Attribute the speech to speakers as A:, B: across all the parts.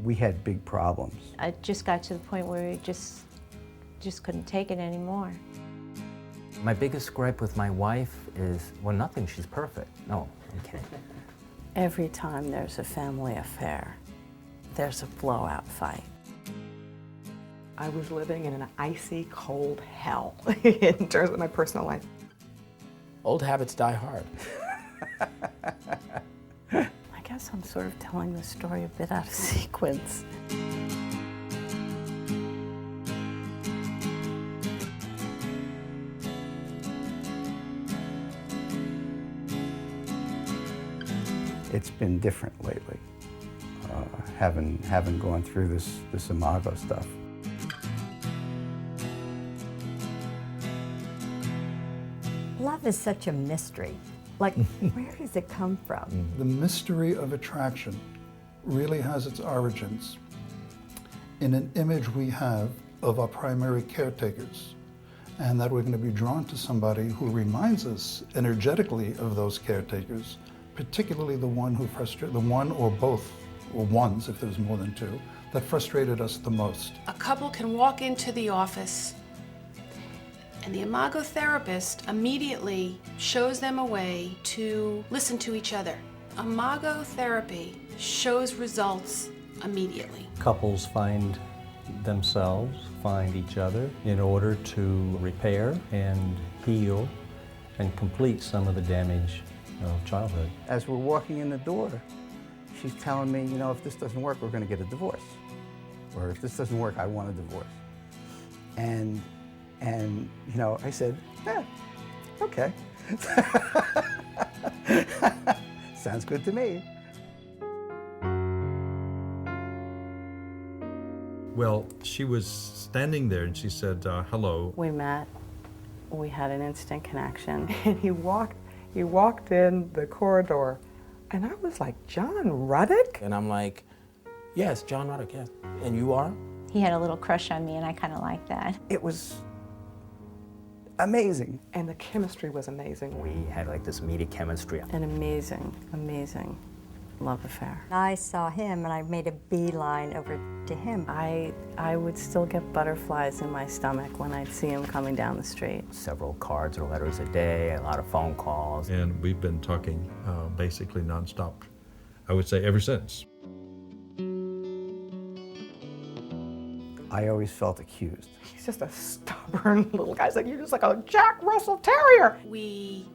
A: we had big problems.
B: I just got to the point where we just couldn't take it anymore.
C: My biggest gripe with my wife is, well, nothing, she's perfect. No, I'm kidding.
D: Every time there's a family affair, there's a blowout fight.
E: I was living in an icy cold hell in terms of my personal life.
F: Old habits die hard.
D: I guess I'm sort of telling the story a bit out of sequence.
A: It's been different lately, having gone through this Imago stuff.
G: Love is such a mystery. Like, where does it come from?
H: The mystery of attraction really has its origins in an image we have of our primary caretakers, and that we're going to be drawn to somebody who reminds us energetically of those caretakers, particularly the one who frustrated, the one or both, or ones if there's more than two, that frustrated us the most.
I: A couple can walk into the office and the Imago therapist immediately shows them a way to listen to each other. Imago therapy shows results immediately.
J: Couples find themselves, find each other in order to repair and heal and complete some of the damage of childhood.
A: As we're walking in the door, she's telling me, you know, if this doesn't work, we're going to get a divorce. Or if this doesn't work, I want a divorce. And you know, I said, yeah, okay. Sounds good to me.
K: Well, she was standing there and she said, hello.
D: We met, we had an instant connection.
E: And he walked in the corridor, and I was like, John Ruddock?
F: And I'm like, yes, John Ruddock, yes. And you are?
B: He had a little crush on me, and I kind of liked that.
A: It was amazing.
E: And the chemistry was amazing.
C: We had like this immediate chemistry.
D: An amazing, amazing love affair.
G: I saw him and I made a beeline over to him.
D: I would still get butterflies in my stomach when I'd see him coming down the street.
C: Several cards or letters a day, a lot of phone calls.
K: And we've been talking basically nonstop, I would say, ever since.
A: I always felt accused.
E: He's just a stubborn little guy. It's like, you're just like a Jack Russell Terrier.
I: We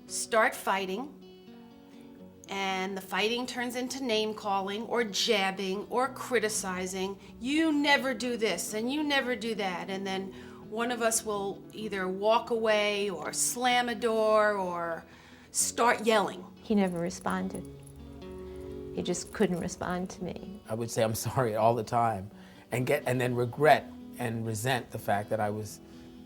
I: start fighting, and the fighting turns into name calling or jabbing or criticizing. You never do this and you never do that. And then one of us will either walk away or slam a door or start yelling.
B: He never responded. He just couldn't respond to me.
F: I would say I'm sorry all the time and then regret and resent the fact that I was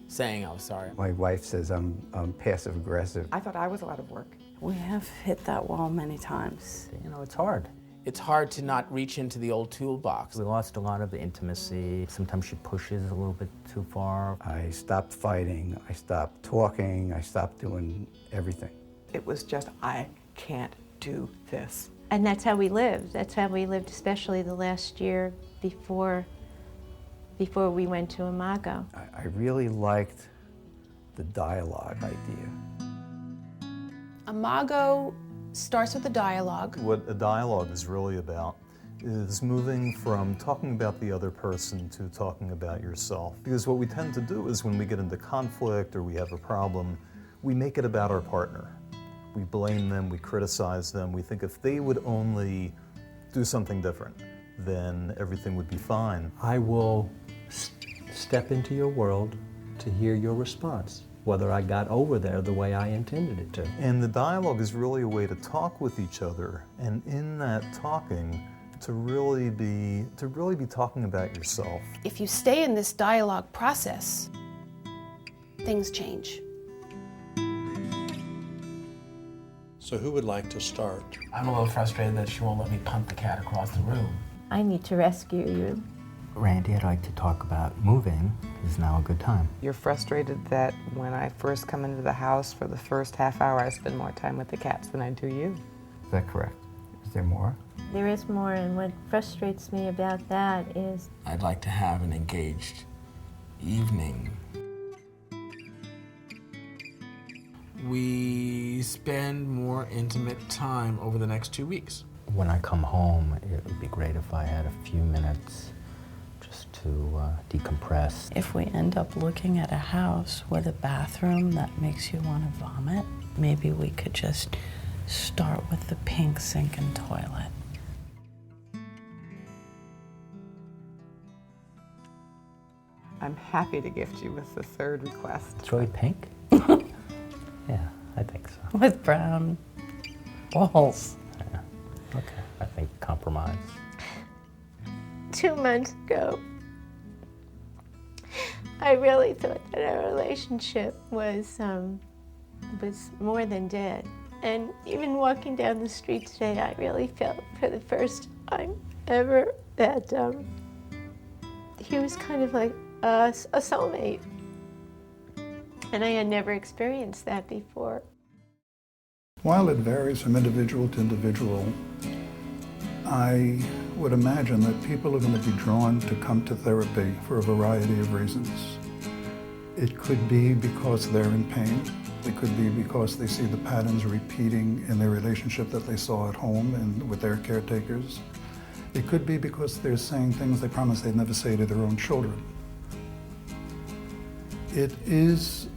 F: saying I was sorry.
A: My wife says I'm passive aggressive.
E: I thought I was a lot of work.
D: We have hit that wall many times.
C: You know, it's hard.
F: It's hard to not reach into the old toolbox.
C: We lost a lot of the intimacy. Sometimes she pushes a little bit too far.
A: I stopped fighting, I stopped talking, I stopped doing everything.
E: It was just, I can't do this.
B: And that's how we lived. That's how we lived, especially the last year before we went to Imago.
A: I really liked the dialogue idea.
I: Imago starts with a dialogue.
J: What a dialogue is really about is moving from talking about the other person to talking about yourself. Because what we tend to do is when we get into conflict or we have a problem, we make it about our partner. We blame them, we criticize them, we think if they would only do something different, then everything would be fine. I will step into your world to hear your response, whether I got over there the way I intended it to. And the dialogue is really a way to talk with each other, and in that talking, to really be talking about yourself.
I: If you stay in this dialogue process, things change.
L: So who would like to start?
F: I'm a little frustrated that she won't let me punt the cat across the room.
B: I need to rescue you.
C: Randy, I'd like to talk about moving. Is now a good time?
E: You're frustrated that when I first come into the house for the first half hour, I spend more time with the cats than I do you.
C: Is that correct?
A: Is there more?
B: There is more, and what frustrates me about that is
F: I'd like to have an engaged evening. We spend more intimate time over the next 2 weeks.
C: When I come home, it would be great if I had a few minutes just to decompress.
D: If we end up looking at a house with a bathroom that makes you want to vomit, maybe we could just start with the pink sink and toilet.
E: I'm happy to gift you with the third request.
C: It's really pink? Yeah, I think so.
D: With brown balls.
C: Yeah. Okay, I think compromise.
B: 2 months ago, I really thought that our relationship was more than dead. And even walking down the street today, I really felt for the first time ever that he was kind of like a soulmate. And I had never experienced that before.
H: While it varies from individual to individual, I would imagine that people are going to be drawn to come to therapy for a variety of reasons. It could be because they're in pain. It could be because they see the patterns repeating in their relationship that they saw at home and with their caretakers. It could be because they're saying things they promised they'd never say to their own children. It is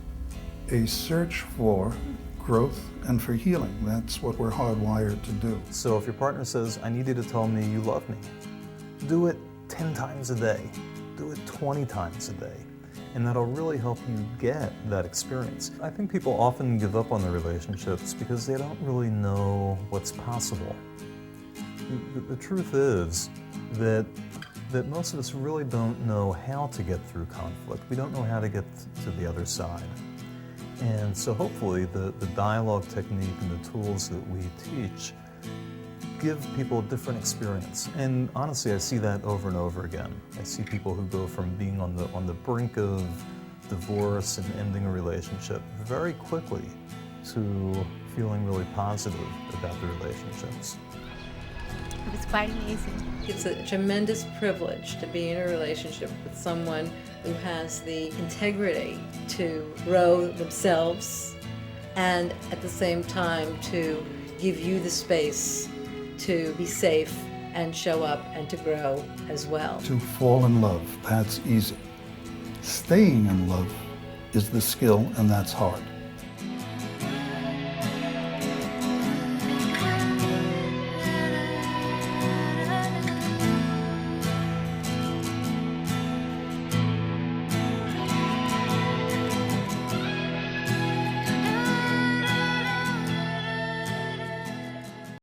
H: a search for growth and for healing. That's what we're hardwired to do.
J: So if your partner says, I need you to tell me you love me, do it 10 times a day. Do it 20 times a day. And that'll really help you get that experience. I think people often give up on their relationships because they don't really know what's possible. The truth is that most of us really don't know how to get through conflict. We don't know how to get to the other side. And so hopefully the dialogue technique and the tools that we teach give people a different experience. And honestly, I see that over and over again. I see people who go from being on the brink of divorce and ending a relationship very quickly to feeling really positive about the relationships.
B: It was quite amazing.
M: It's a tremendous privilege to be in a relationship with someone who has the integrity to grow themselves and at the same time to give you the space to be safe and show up and to grow as well.
H: To fall in love, that's easy. Staying in love is the skill, and that's hard.